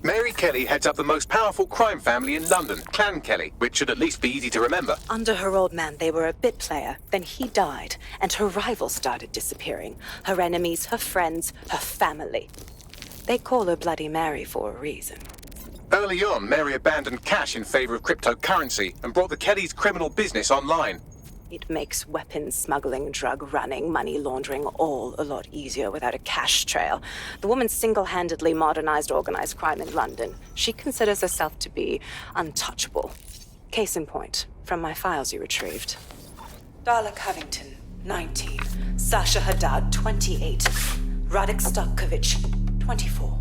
Mary Kelley heads up the most powerful crime family in London, Clan Kelley, which should at least be easy to remember. Under her old man, they were a bit player. Then he died, and her rivals started disappearing. Her enemies, her friends, her family. They call her Bloody Mary for a reason. Early on, Mary abandoned cash in favor of cryptocurrency and brought the Kelleys' criminal business online. It makes weapons smuggling, drug running, money laundering all a lot easier without a cash trail. The woman single-handedly modernized organized crime in London. She considers herself to be untouchable. Case in point, from my files you retrieved. Darla Covington, 19. Sasha Haddad, 28. Radek Starkovich, 24.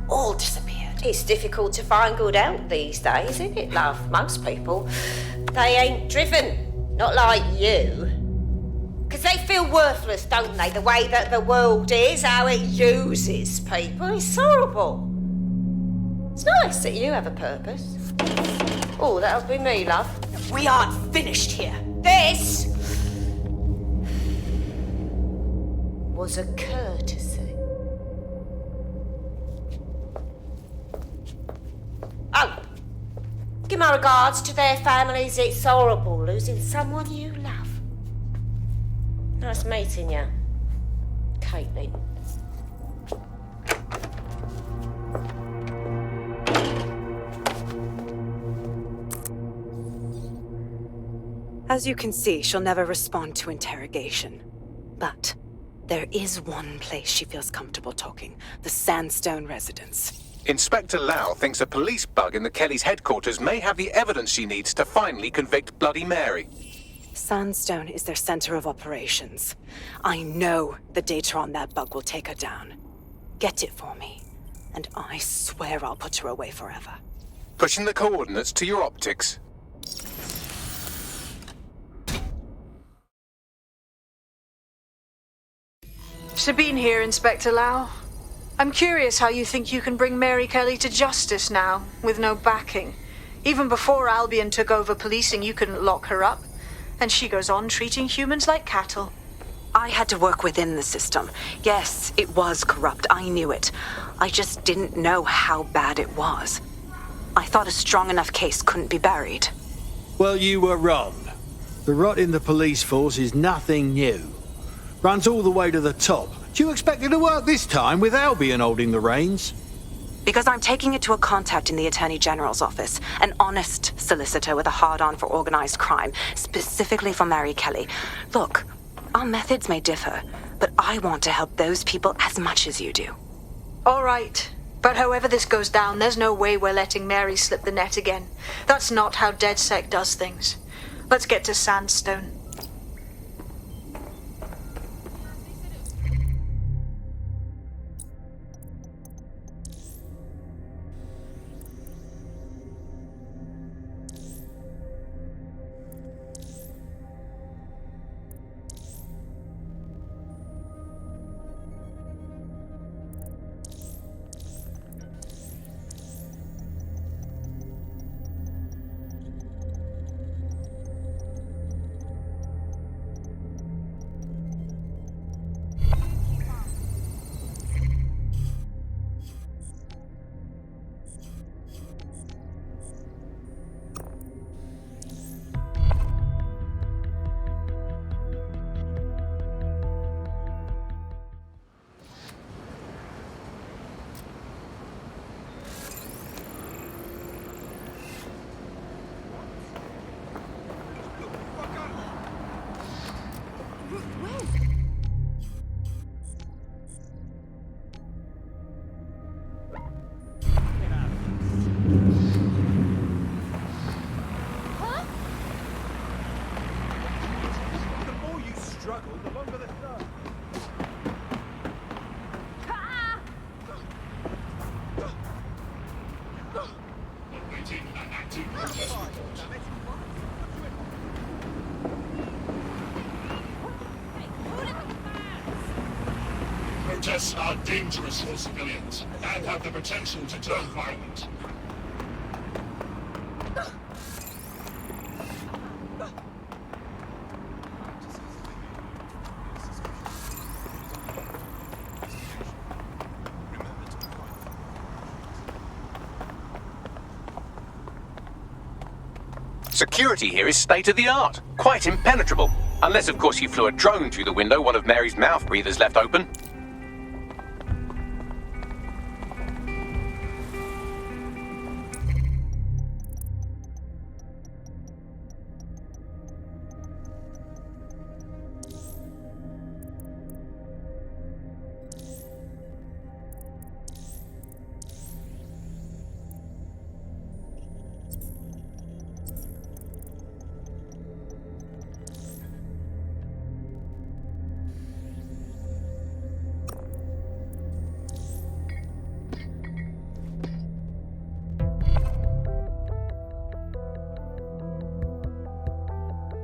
All disappeared. It's difficult to find good help these days, isn't it, love? Most people, they ain't driven. Not like you. Because they feel worthless, don't they? The way that the world is, how it uses people. It's horrible. It's nice that you have a purpose. Oh, that'll be me, love. We aren't finished here. This was a courtesy. Oh. Give my regards to their families. It's horrible losing someone you love. Nice meeting you, Caitlin. As you can see, she'll never respond to interrogation. But there is one place she feels comfortable talking, the Sandstone residence. Inspector Lau thinks a police bug in the Kelleys' headquarters may have the evidence she needs to finally convict Bloody Mary. Sandstone is their center of operations. I know the data on that bug will take her down. Get it for me, and I swear I'll put her away forever. Pushing the coordinates to your optics. Sabine here, Inspector Lau. I'm curious how you think you can bring Mary Kelley to justice now, with no backing. Even before Albion took over policing, you couldn't lock her up. And she goes on treating humans like cattle. I had to work within the system. Yes, it was corrupt. I knew it. I just didn't know how bad it was. I thought a strong enough case couldn't be buried. Well, you were wrong. The rot in the police force is nothing new. Runs all the way to the top. Do you expect it to work this time with Albion holding the reins? Because I'm taking it to a contact in the Attorney General's office, an honest solicitor with a hard-on for organized crime, specifically for Mary Kelley. Look, our methods may differ, but I want to help those people as much as you do. All right. But however this goes down, there's no way we're letting Mary slip the net again. That's not how DedSec does things. Let's get to Sandstone. Protests are dangerous for civilians and have the potential to turn violent. Security here is state-of-the-art, quite impenetrable. Unless, of course, you flew a drone through the window one of Mary's mouth breathers left open.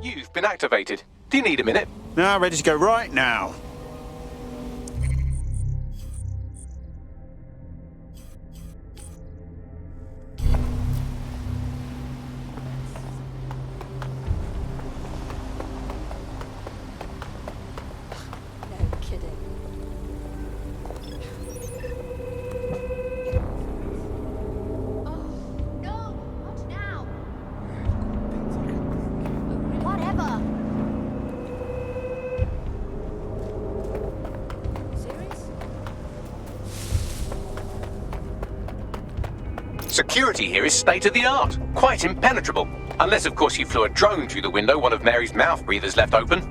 You've been activated. Do you need a minute? Now, ready to go right now. No kidding. No, not now. Whatever. Serious? Security here is state-of-the-art, quite impenetrable. Unless, of course, you flew a drone through the window one of Mary's mouth breathers left open.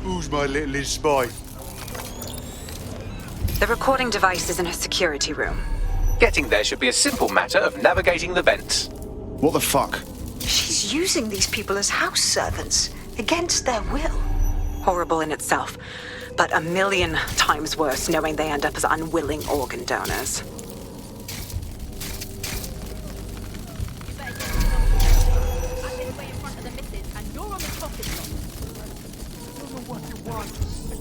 Who's my little spy? The recording device is in her security room. Getting there should be a simple matter of navigating the vents. What the fuck? She's using these people as house servants, against their will. Horrible in itself, but a million times worse knowing they end up as unwilling organ donors. You better get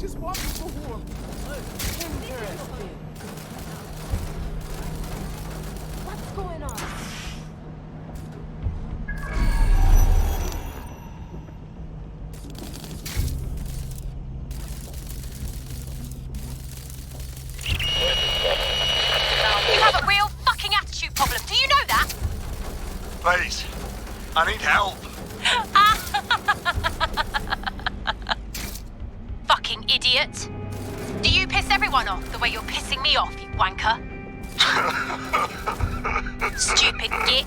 just want to warm. What's going on? You have a real fucking attitude problem. Do you know that? Please, I need help. Fucking idiot. Do you piss everyone off the way you're pissing me off, you wanker? Stupid git.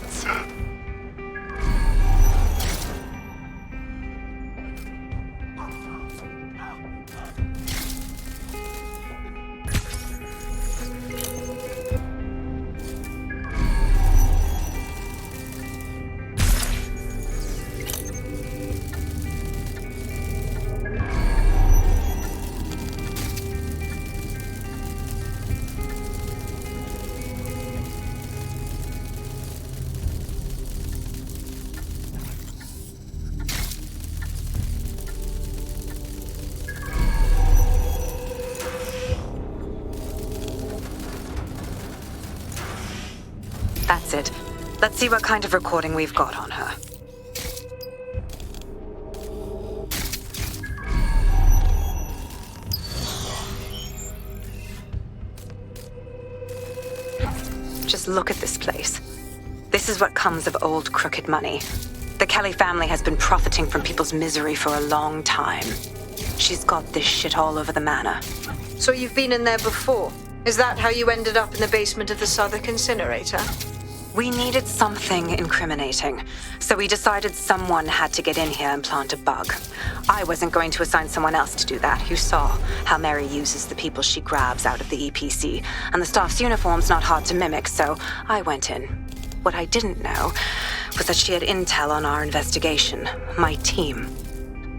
That's it. Let's see what kind of recording we've got on her. Just look at this place. This is what comes of old crooked money. The Kelley family has been profiting from people's misery for a long time. She's got this shit all over the manor. So you've been in there before? Is that how you ended up in the basement of the Southwark incinerator? We needed something incriminating, so we decided someone had to get in here and plant a bug. I wasn't going to assign someone else to do that. You saw how Mary uses the people she grabs out of the EPC, and the staff's uniform's not hard to mimic, so I went in. What I didn't know was that she had intel on our investigation, my team.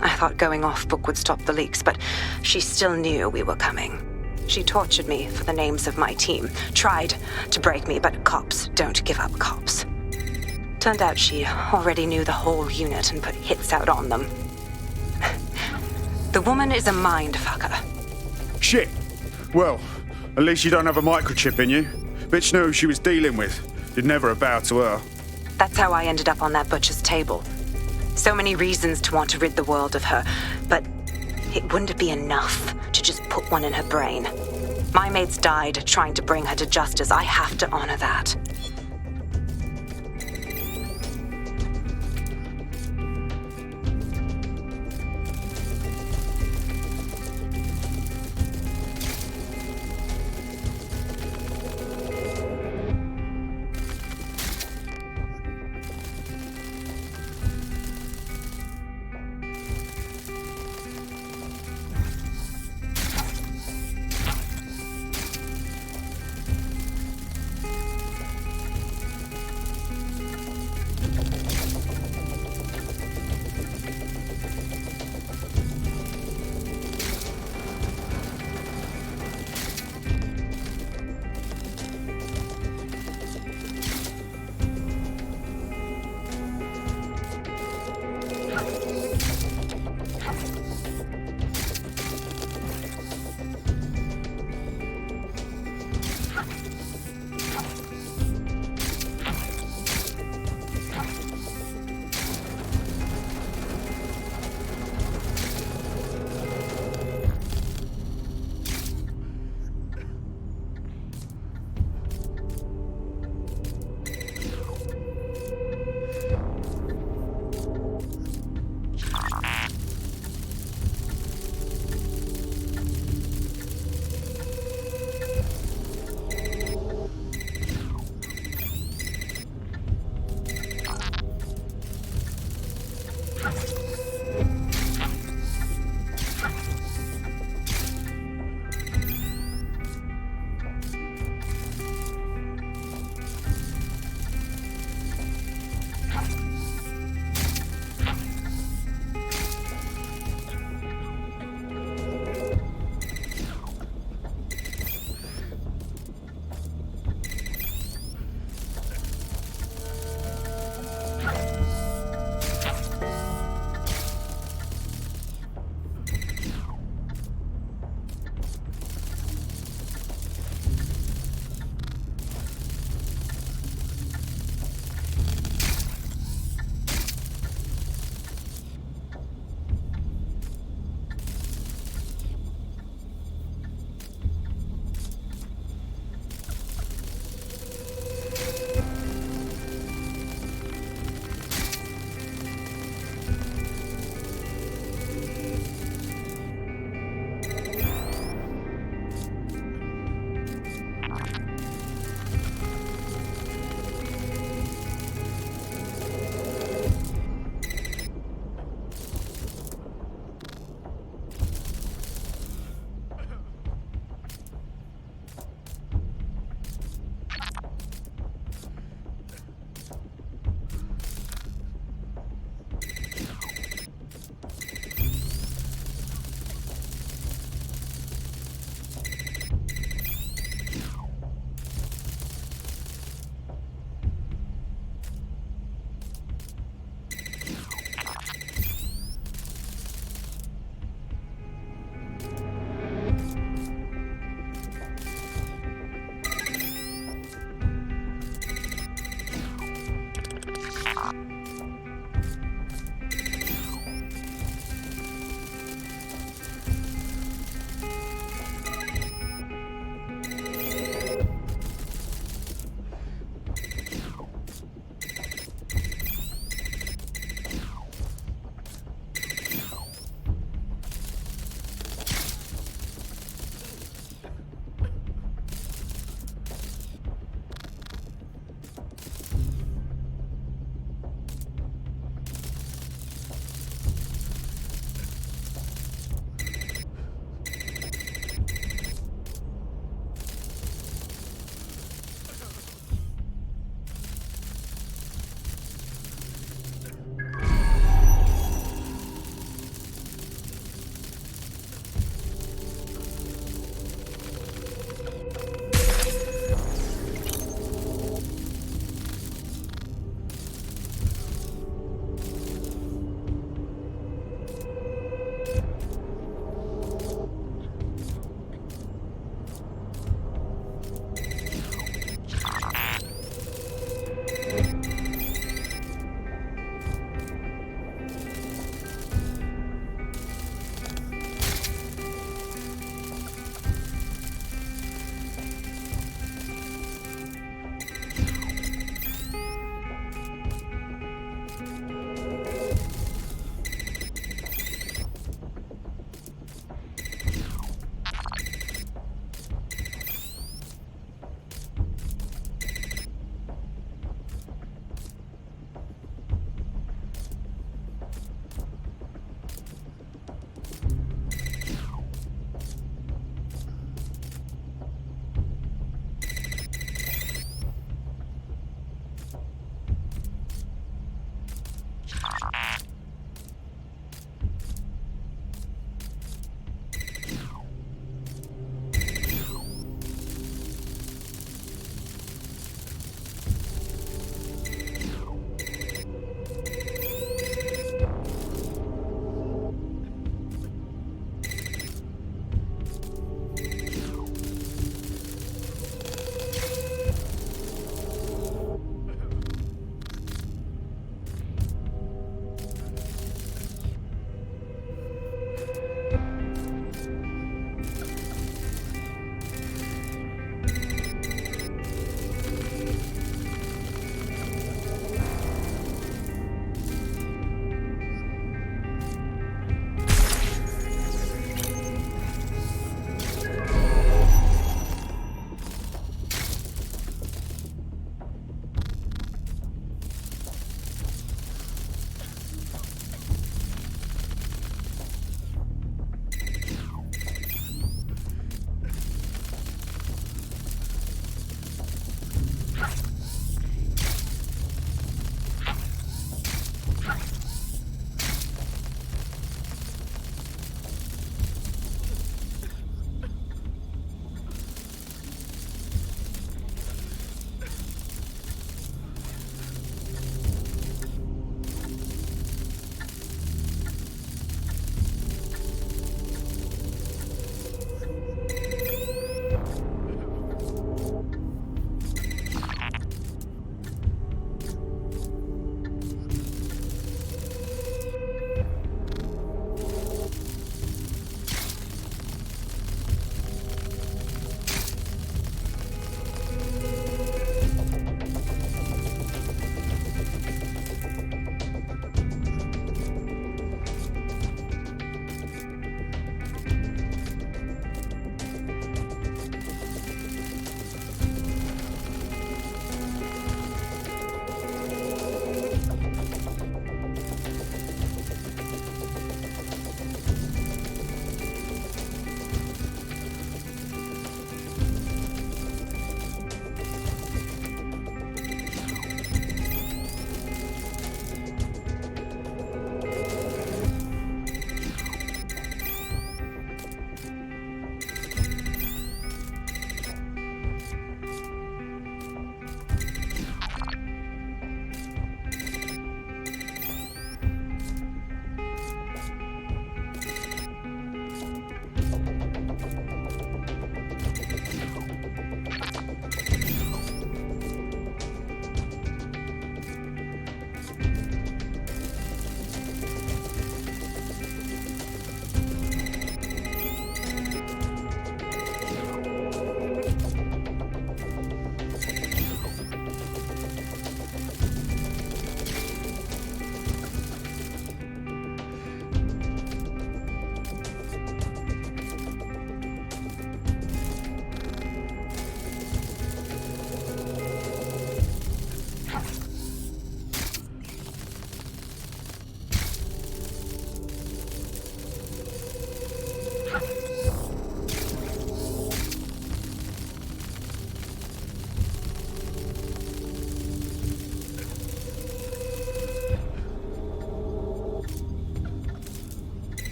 I thought going off book would stop the leaks, but she still knew we were coming. She tortured me for the names of my team, tried to break me, but cops don't give up cops. Turned out she already knew the whole unit and put hits out on them. The woman is a mind fucker. Shit. Well, at least you don't have a microchip in you. Bitch knew who she was dealing with. You'd never have bowed to her. That's how I ended up on that butcher's table. So many reasons to want to rid the world of her, but it wouldn't be enough to just put one in her brain. My mates died trying to bring her to justice. I have to honor that.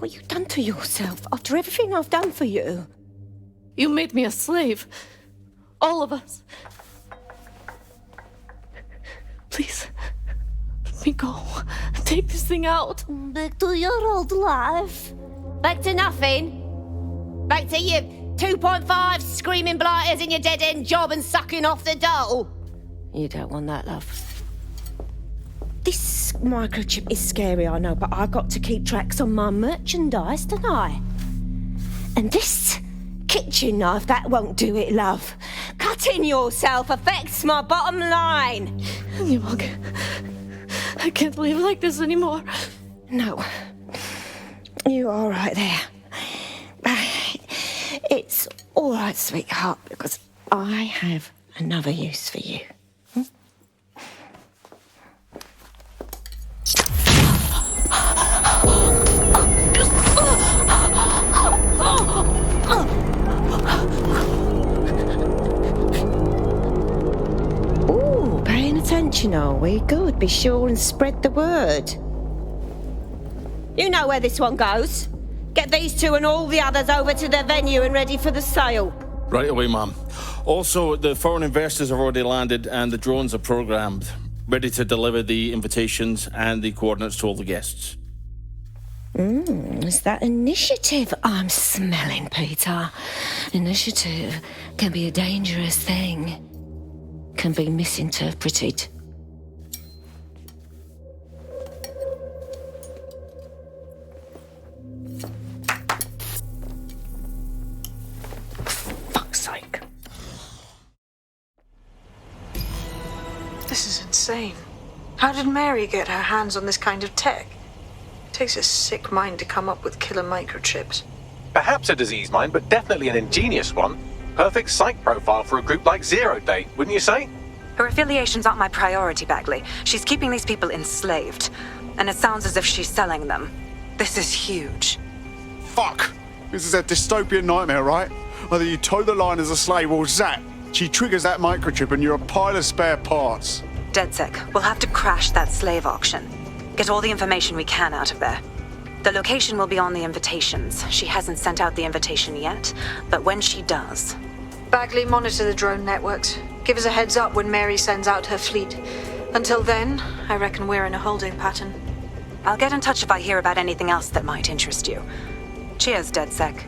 What you done to yourself after everything I've done for you? You made me a slave. All of us. Please, let me go. Take this thing out. Back to your old life. Back to nothing. Back to you 2.5 screaming blighters in your dead-end job and sucking off the dough. You don't want that, love. This microchip is scary, I know, but I got to keep tracks on my merchandise, don't I? And this kitchen knife, that won't do it, love. Cutting yourself affects my bottom line. You mug. I can't live like this anymore. No. You're all right there. It's all right, sweetheart, because I have another use for you. Ooh, paying attention, are we? Good. Be sure and spread the word. You know where this one goes. Get these two and all the others over to their venue and ready for the sale. Right away, ma'am. Also, the foreign investors have already landed and the drones are programmed, ready to deliver the invitations and the coordinates to all the guests. Is that initiative I'm smelling, Peter? Initiative can be a dangerous thing. Can be misinterpreted. Fuck's sake. This is insane. How did Mary get her hands on this kind of tech? It takes a sick mind to come up with killer microchips. Perhaps a disease mind, but definitely an ingenious one. Perfect psych profile for a group like Zero Day, wouldn't you say? Her affiliations aren't my priority, Bagley. She's keeping these people enslaved. And it sounds as if she's selling them. This is huge. Fuck! This is a dystopian nightmare, right? Either you toe the line as a slave or zap. She triggers that microchip and you're a pile of spare parts. DedSec, we'll have to crash that slave auction. Get all the information we can out of there. The location will be on the invitations. She hasn't sent out the invitation yet, but when she does... Bagley, monitor the drone networks. Give us a heads up when Mary sends out her fleet. Until then, I reckon we're in a holding pattern. I'll get in touch if I hear about anything else that might interest you. Cheers, DedSec.